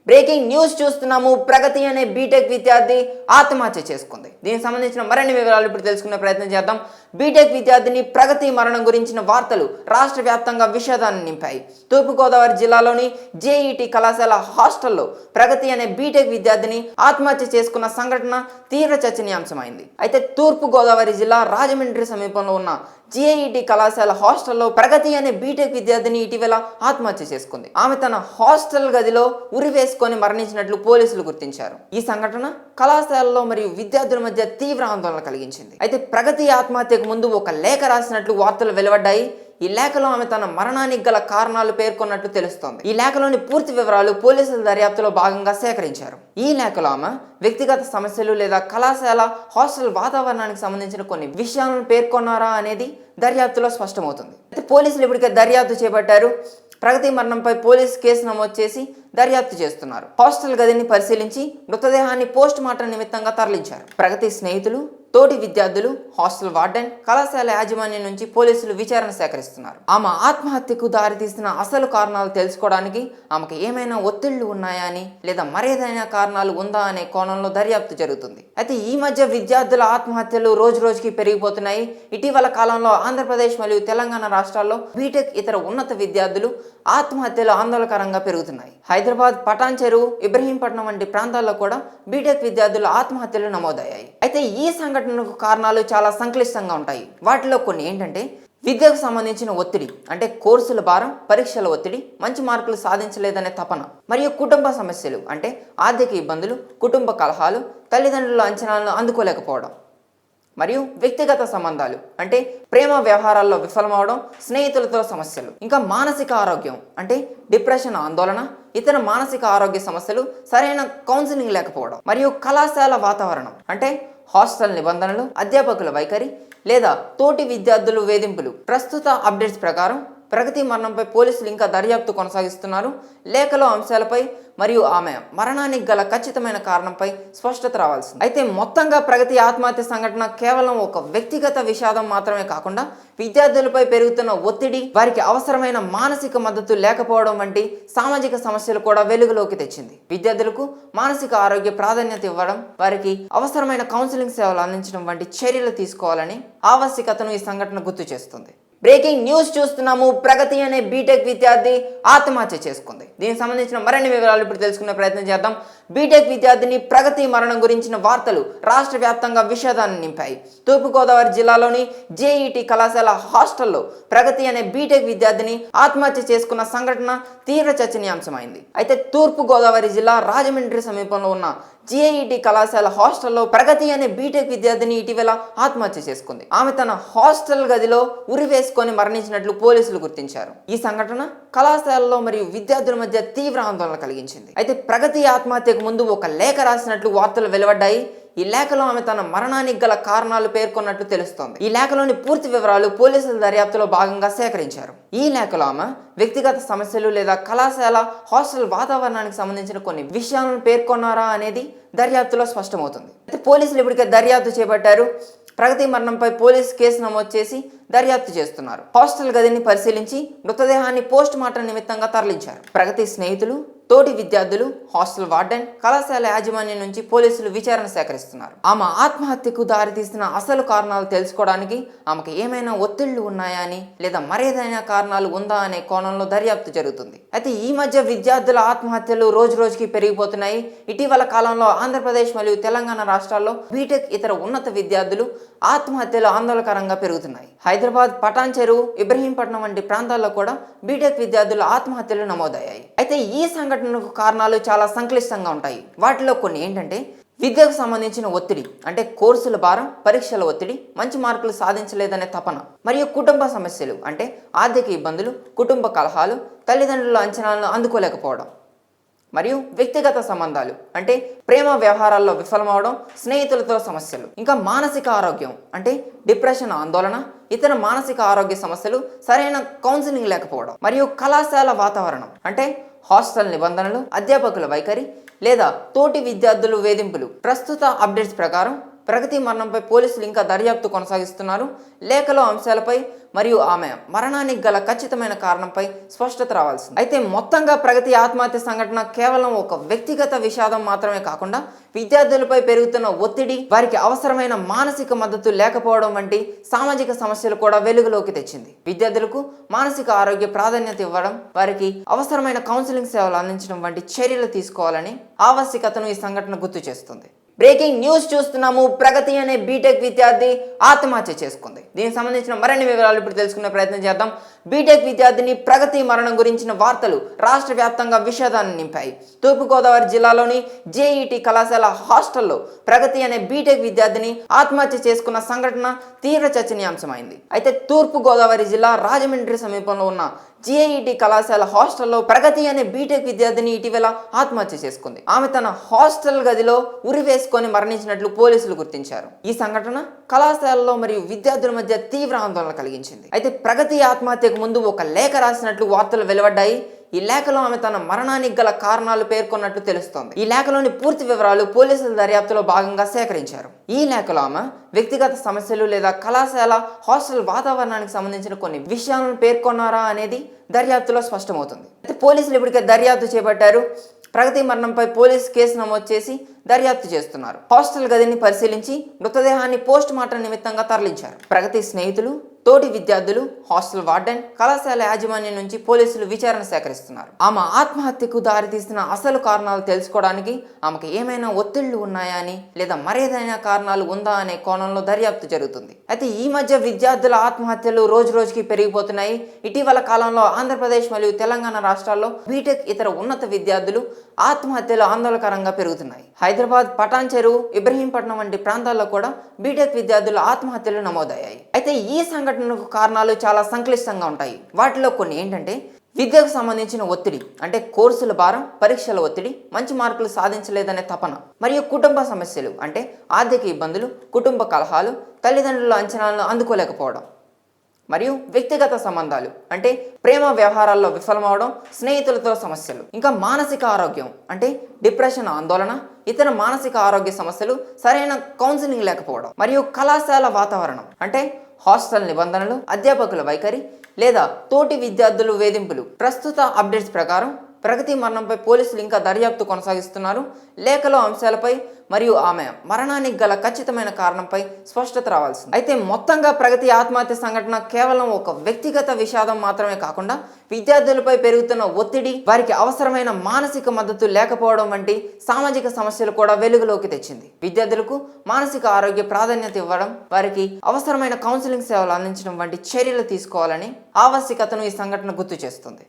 Breaking news చూస్తున్నాము. ప్రగతి అనే BTech విద్యార్థి ఆత్మహత్య చేసుకుంది. దీనికి సంబంధించిన మరిన్ని వివరాలు ఇప్పుడు తెలుసుకునే ప్రయత్నం చేద్దాం. బీటెక్ విద్యార్థిని ప్రగతి మరణం గురించిన వార్తలు రాష్ట్ర వ్యాప్తంగా విషాదాన్ని నింపాయి. తూర్పుగోదావరి జిల్లాలోని జేఈటీ కళాశాల హాస్టల్లో ప్రగతి అనే బీటెక్ విద్యార్థిని ఆత్మహత్య చేసుకున్న సంఘటన తీవ్ర చర్చనీయాంశమైంది. అయితే తూర్పుగోదావరి జిల్లా రాజమండ్రి సమీపంలో ఉన్న జేఈటీ కళాశాల హాస్టల్లో ప్రగతి అనే బీటెక్ విద్యార్థిని ఇటీవల ఆత్మహత్య చేసుకుంది. ఆమె తన హాస్టల్ గదిలో ఉరి వేసుకొని మరణించినట్లు పోలీసులు గుర్తించారు. ఈ సంఘటన కళాశాలలో మరియు విద్యార్థుల మధ్య తీవ్ర ఆందోళన కలిగించింది. అయితే ప్రగతి ఆత్మహత్యకు ముందు ఒక లేఖ రాసినట్లు వార్తలు వెలువడ్డాయి. ఈ లేఖలో ఆమె తన మరణానికి గల కారణాలు పేర్కొన్నట్లు తెలుస్తోంది. ఈ లేఖలోని పూర్తి వివరాలు పోలీసుల దర్యాప్తులో భాగంగా సేకరించారు. ఈ లేఖలో ఆమె వ్యక్తిగత సమస్యలు లేదా కళాశాల హాస్టల్ వాతావరణానికి సంబంధించిన కొన్ని విషయాలను పేర్కొన్నారా అనేది దర్యాప్తులో స్పష్టమవుతుంది. అయితే పోలీసులు ఇప్పటికే దర్యాప్తు చేపట్టారు. ప్రగతి మరణంపై పోలీసు కేసు నమోదు చేసి దర్యాప్తు చేస్తున్నారు. హాస్టల్ గదిని పరిశీలించి మృతదేహాన్ని పోస్ట్ మార్టం నిమిత్తంగా తరలించారు. ప్రగతి స్నేహితులు, తోటి విద్యార్థులు, హాస్టల్ వార్డెన్, కళాశాల యాజమాన్యం నుంచి పోలీసులు విచారణ సేకరిస్తున్నారు. ఆమె ఆత్మహత్యకు దారితీసిన అసలు కారణాలు తెలుసుకోవడానికి ఆమెకు ఏమైనా ఒత్తిళ్లు ఉన్నాయా అని లేదా మరేదైనా కారణాలు ఉందా అనే కోణంలో దర్యాప్తు జరుగుతుంది. అయితే ఈ మధ్య విద్యార్థుల ఆత్మహత్యలు రోజు రోజుకి పెరిగిపోతున్నాయి. ఇటీవల కాలంలో ఆంధ్రప్రదేశ్ మరియు తెలంగాణ రాష్ట్రాల్లో బీటెక్ ఇతర ఉన్నత విద్యార్థులు ఆత్మహత్యలు ఆందోళనకరంగా పెరుగుతున్నాయి. హైదరాబాద్, పటాన్ చెరువు, ఇబ్రహీంపట్నం వంటి ప్రాంతాల్లో కూడా బీటెక్ విద్యార్థుల ఆత్మహత్యలు నమోదయ్యాయి. అయితే ఈ సంఘటనకు కారణాలు చాలా సంక్లిష్టంగా ఉంటాయి. వాటిలో కొన్ని ఏంటంటే విద్యకు సంబంధించిన ఒత్తిడి, అంటే కోర్సుల భారం, పరీక్షల ఒత్తిడి, మంచి మార్కులు సాధించలేదనే తపన, మరియు కుటుంబ సమస్యలు అంటే ఆర్థిక ఇబ్బందులు, కుటుంబ కలహాలు, తల్లిదండ్రుల అంచనాలను అందుకోలేకపోవడం, మరియు వ్యక్తిగత సంబంధాలు అంటే ప్రేమ వ్యవహారాల్లో విఫలమవడం, స్నేహితులతో సమస్యలు, ఇంకా మానసిక ఆరోగ్యం అంటే డిప్రెషన్, ఆందోళన, ఇతర మానసిక ఆరోగ్య సమస్యలు, సరైన కౌన్సిలింగ్ లేకపోవడం, మరియు కళాశాల వాతావరణం అంటే హాస్టల్ నిబంధనలు, అధ్యాపకుల వైఖరి లేదా తోటి విద్యార్థులు వేధింపులు. ప్రస్తుత అప్డేట్స్ ప్రకారం ప్రగతి మరణంపై పోలీసులు ఇంకా దర్యాప్తు కొనసాగిస్తున్నారు. లేఖలో అంశాలపై మరియు ఆమె మరణానికి గల ఖచ్చితమైన కారణంపై స్పష్టత రావాల్సింది. అయితే మొత్తంగా ప్రగతి ఆత్మహత్య సంఘటన కేవలం ఒక వ్యక్తిగత విషాదం మాత్రమే కాకుండా విద్యార్థులపై పెరుగుతున్న ఒత్తిడి, వారికి అవసరమైన మానసిక మద్దతు లేకపోవడం వంటి సామాజిక సమస్యలు కూడా వెలుగులోకి తెచ్చింది. విద్యార్థులకు మానసిక ఆరోగ్య ప్రాధాన్యత ఇవ్వడం, వారికి అవసరమైన కౌన్సిలింగ్ సేవలు అందించడం వంటి చర్యలు తీసుకోవాలని ఆవశ్యకతను ఈ సంఘటన గుర్తు చేస్తుంది. బ్రేకింగ్ న్యూస్ చూస్తున్నాము. ప్రగతి అనే బీటెక్ విద్యార్థి ఆత్మహత్య చేసుకుంది. దీనికి సంబంధించిన మరిన్ని వివరాలు ఇప్పుడు తెలుసుకునే ప్రయత్నం చేద్దాం. బీటెక్ విద్యార్థిని ప్రగతి మరణం గురించిన వార్తలు రాష్ట్ర వ్యాప్తంగా విషాదాన్ని నింపాయి. తూర్పుగోదావరి జిల్లాలోని జేఈటీ కళాశాల హాస్టల్లో ప్రగతి అనే బీటెక్ విద్యార్థిని ఆత్మహత్య చేసుకున్న సంఘటన తీవ్ర చర్చనీయాంశమైంది. అయితే తూర్పుగోదావరి జిల్లా రాజమండ్రి సమీపంలో ఉన్న జేఈటీ కళాశాల హాస్టల్లో ప్రగతి అనే బీటెక్ విద్యార్థిని ఇటీవల ఆత్మహత్య చేసుకుంది. ఆమె తన హాస్టల్ గదిలో ఉరి వేసుకొని మరణించినట్లు పోలీసులు గుర్తించారు. ఈ సంఘటన కళాశాలలో మరియు విద్యార్థుల మధ్య తీవ్ర ఆందోళన కలిగించింది. అయితే ప్రగతి ఆత్మహత్యకు ముందు ఒక లేఖ రాసినట్లు వార్తలు వెలువడ్డాయి. ఈ లేఖలో ఆమె తన మరణానికి గల కారణాలు పేర్కొన్నట్లు తెలుస్తోంది. ఈ లేఖలోని పూర్తి వివరాలు పోలీసుల దర్యాప్తులో భాగంగా సేకరించారు. ఈ లేఖలో ఆమె వ్యక్తిగత సమస్యలు లేదా కళాశాల హాస్టల్ వాతావరణానికి సంబంధించిన కొన్ని విషయాలను పేర్కొన్నారా అనేది దర్యాప్తులో స్పష్టమవుతుంది. అయితే పోలీసులు ఇప్పటికే దర్యాప్తు చేపట్టారు. ప్రగతి మరణంపై పోలీసు కేసు నమోదు చేసి దర్యాప్తు చేస్తున్నారు. హాస్టల్ గదిని పరిశీలించి మృతదేహాన్ని పోస్ట్ మార్టం నిమిత్తంగా తరలించారు. ప్రగతి స్నేహితులు, తోటి విద్యార్థులు, హాస్టల్ వార్డెన్, కళాశాల యాజమాన్యం నుంచి పోలీసులు విచారణ సేకరిస్తున్నారు. ఆమె ఆత్మహత్యకు దారితీసిన అసలు కారణాలు తెలుసుకోవడానికి ఆమెకు ఏమైనా ఒత్తిళ్లు ఉన్నాయా అని లేదా మరేదైనా కారణాలు ఉందా అనే కోణంలో దర్యాప్తు జరుగుతుంది. అయితే ఈ మధ్య విద్యార్థుల ఆత్మహత్యలు రోజు రోజుకి పెరిగిపోతున్నాయి. ఇటీవల కాలంలో ఆంధ్రప్రదేశ్ మరియు తెలంగాణ రాష్ట్రాల్లో బీటెక్ ఇతర ఉన్నత విద్యార్థులు ఆత్మహత్యలు ఆందోళనకరంగా పెరుగుతున్నాయి. హైదరాబాద్, పటాన్ చెరువు, ఇబ్రహీంపట్నం వంటి ప్రాంతాల్లో కూడా బీటెక్ విద్యార్థుల ఆత్మహత్యలు నమోదయ్యాయి. అయితే ఈ సంఘటనకు కారణాలు చాలా సంక్లిష్టంగా ఉంటాయి. వాటిలో కొన్ని ఏంటంటే విద్యకు సంబంధించిన ఒత్తిడి, అంటే కోర్సుల భారం, పరీక్షల ఒత్తిడి, మంచి మార్కులు సాధించలేదనే తపన, మరియు కుటుంబ సమస్యలు అంటే ఆర్థిక ఇబ్బందులు, కుటుంబ కలహాలు, తల్లిదండ్రుల అంచనాలను అందుకోలేకపోవడం, మరియు వ్యక్తిగత సంబంధాలు అంటే ప్రేమ వ్యవహారాల్లో విఫలమవడం, స్నేహితులతో సమస్యలు, ఇంకా మానసిక ఆరోగ్యం అంటే డిప్రెషన్, ఆందోళన, ఇతర మానసిక ఆరోగ్య సమస్యలు, సరైన కౌన్సిలింగ్ లేకపోవడం, మరియు కళాశాల వాతావరణం అంటే హాస్టల్ నిబంధనలు, అధ్యాపకుల వైఖరి లేదా తోటి విద్యార్థులు వేధింపులు. ప్రస్తుత అప్డేట్స్ ప్రకారం ప్రగతి మరణంపై పోలీసులు ఇంకా దర్యాప్తు కొనసాగిస్తున్నారు. లేఖలో అంశాలపై మరియు ఆమె మరణానికి గల ఖచ్చితమైన కారణంపై స్పష్టత రావాల్సింది. అయితే మొత్తంగా ప్రగతి ఆత్మహత్య సంఘటన కేవలం ఒక వ్యక్తిగత విషాదం మాత్రమే కాకుండా విద్యార్థులపై పెరుగుతున్న ఒత్తిడి, వారికి అవసరమైన మానసిక మద్దతు లేకపోవడం వంటి సామాజిక సమస్యలు కూడా వెలుగులోకి తెచ్చింది. విద్యార్థులకు మానసిక ఆరోగ్య ప్రాధాన్యత ఇవ్వడం, వారికి అవసరమైన కౌన్సిలింగ్ సేవలు అందించడం వంటి చర్యలు తీసుకోవాలని ఆవశ్యకతను ఈ సంఘటన గుర్తు చేస్తుంది. బ్రేకింగ్ న్యూస్ చూస్తున్నాము. ప్రగతి అనే బీటెక్ విద్యార్థి ఆత్మహత్య చేసుకుంది. దీనికి సంబంధించిన మరిన్ని వివరాలు ఇప్పుడు తెలుసుకునే ప్రయత్నం చేద్దాం. బీటెక్ విద్యార్థిని ప్రగతి మరణం గురించిన వార్తలు రాష్ట్ర వ్యాప్తంగా విషాదాన్ని నింపాయి. తూర్పుగోదావరి జిల్లాలోని జేఈటీ కళాశాల హాస్టల్లో ప్రగతి అనే బీటెక్ విద్యార్థిని ఆత్మహత్య చేసుకున్న సంఘటన తీవ్ర చర్చనీయాంశమైంది. అయితే తూర్పుగోదావరి జిల్లా రాజమండ్రి సమీపంలో ఉన్న జేఈటీ కళాశాల హాస్టల్లో ప్రగతి అనే బీటెక్ విద్యార్థిని ఇటీవల ఆత్మహత్య చేసుకుంది. ఆమె తన హాస్టల్ గదిలో ఉరివేసుకొని మరణించినట్లు పోలీసులు గుర్తించారు. ఈ సంఘటన కళాశాలలో మరియు విద్యార్థుల మధ్య తీవ్ర ఆందోళన కలిగించింది. అయితే ప్రగతి ఆత్మహత్యకు ముందు ఒక లేఖ రాసినట్లు వార్తలు వెలువడ్డాయి. ఈ లేఖలో ఆమె తన మరణానికి గల కారణాలు పేర్కొన్నట్లు తెలుస్తోంది. ఈ లేఖలోని పూర్తి వివరాలు పోలీసుల దర్యాప్తులో భాగంగా సేకరించారు. ఈ లేఖలో ఆమె వ్యక్తిగత సమస్యలు లేదా కళాశాల హాస్టల్ వాతావరణానికి సంబంధించిన కొన్ని విషయాలను పేర్కొన్నారా అనేది దర్యాప్తులో స్పష్టమవుతుంది. అయితే పోలీసులు ఇప్పటికే దర్యాప్తు చేపట్టారు. ప్రగతి మరణంపై పోలీసు కేసు నమోదు చేసి దర్యాప్తు చేస్తున్నారు. హాస్టల్ గదిని పరిశీలించి మృతదేహాన్ని పోస్ట్ మార్టం నిమిత్తంగా తరలించారు. ప్రగతి స్నేహితులు, తోటి విద్యార్థులు, హాస్టల్ వార్డెన్, కళాశాల యాజమాన్యం నుంచి పోలీసులు విచారణ సేకరిస్తున్నారు. ఆమె ఆత్మహత్యకు దారితీసిన అసలు కారణాలు తెలుసుకోవడానికి ఆమెకు ఏమైనా ఒత్తిళ్లు ఉన్నాయా అని లేదా మరేదైనా కారణాలు ఉందా అనే కోణంలో దర్యాప్తు జరుగుతుంది. అయితే ఈ మధ్య విద్యార్థుల ఆత్మహత్యలు రోజు రోజుకి పెరిగిపోతున్నాయి. ఇటీవల కాలంలో ఆంధ్రప్రదేశ్ మరియు తెలంగాణ రాష్ట్రాల్లో బీటెక్ ఇతర ఉన్నత విద్యార్థులు ఆత్మహత్యలు ఆందోళనకరంగా పెరుగుతున్నాయి. హైదరాబాద్, పటాన్ చెరువు, ఇబ్రహీంపట్నం వంటి ప్రాంతాల్లో కూడా బీటెక్ విద్యార్థుల ఆత్మహత్యలు నమోదయ్యాయి. అయితే ఈ సంఘటనకు కారణాలు చాలా సంక్లిష్టంగా ఉంటాయి. వాటిలో కొన్ని ఏంటంటే విద్యకు సంబంధించిన ఒత్తిడి, అంటే కోర్సుల భారం, పరీక్షల ఒత్తిడి, మంచి మార్కులు సాధించలేదనే తపన, మరియు కుటుంబ సమస్యలు అంటే ఆర్థిక ఇబ్బందులు, కుటుంబ కలహాలు, తల్లిదండ్రుల అంచనాలను అందుకోలేకపోవడం, మరియు వ్యక్తిగత సంబంధాలు అంటే ప్రేమ వ్యవహారాల్లో విఫలమవడం, స్నేహితులతో సమస్యలు, ఇంకా మానసిక ఆరోగ్యం అంటే డిప్రెషన్, ఆందోళన, ఇతర మానసిక ఆరోగ్య సమస్యలు, సరైన కౌన్సిలింగ్ లేకపోవడం, మరియు కళాశాల వాతావరణం అంటే హాస్టల్ నిబంధనలు, అధ్యాపకుల వైఖరి లేదా తోటి విద్యార్థులు వేధింపులు. ప్రస్తుత అప్డేట్స్ ప్రకారం ప్రగతి మరణంపై పోలీసులు ఇంకా దర్యాప్తు కొనసాగిస్తున్నారు. లేఖలో అంశాలపై మరియు ఆమె మరణానికి గల ఖచ్చితమైన కారణంపై స్పష్టత రావాల్సింది. అయితే మొత్తంగా ప్రగతి ఆత్మహత్య సంఘటన కేవలం ఒక వ్యక్తిగత విషాదం మాత్రమే కాకుండా విద్యార్థులపై పెరుగుతున్న ఒత్తిడి, వారికి అవసరమైన మానసిక మద్దతు లేకపోవడం వంటి సామాజిక సమస్యలు కూడా వెలుగులోకి తెచ్చింది. విద్యార్థులకు మానసిక ఆరోగ్య ప్రాధాన్యత ఇవ్వడం, వారికి అవసరమైన కౌన్సిలింగ్ సేవలు అందించడం వంటి చర్యలు తీసుకోవాలని ఆవశ్యకతను ఈ సంఘటన గుర్తు చేస్తుంది.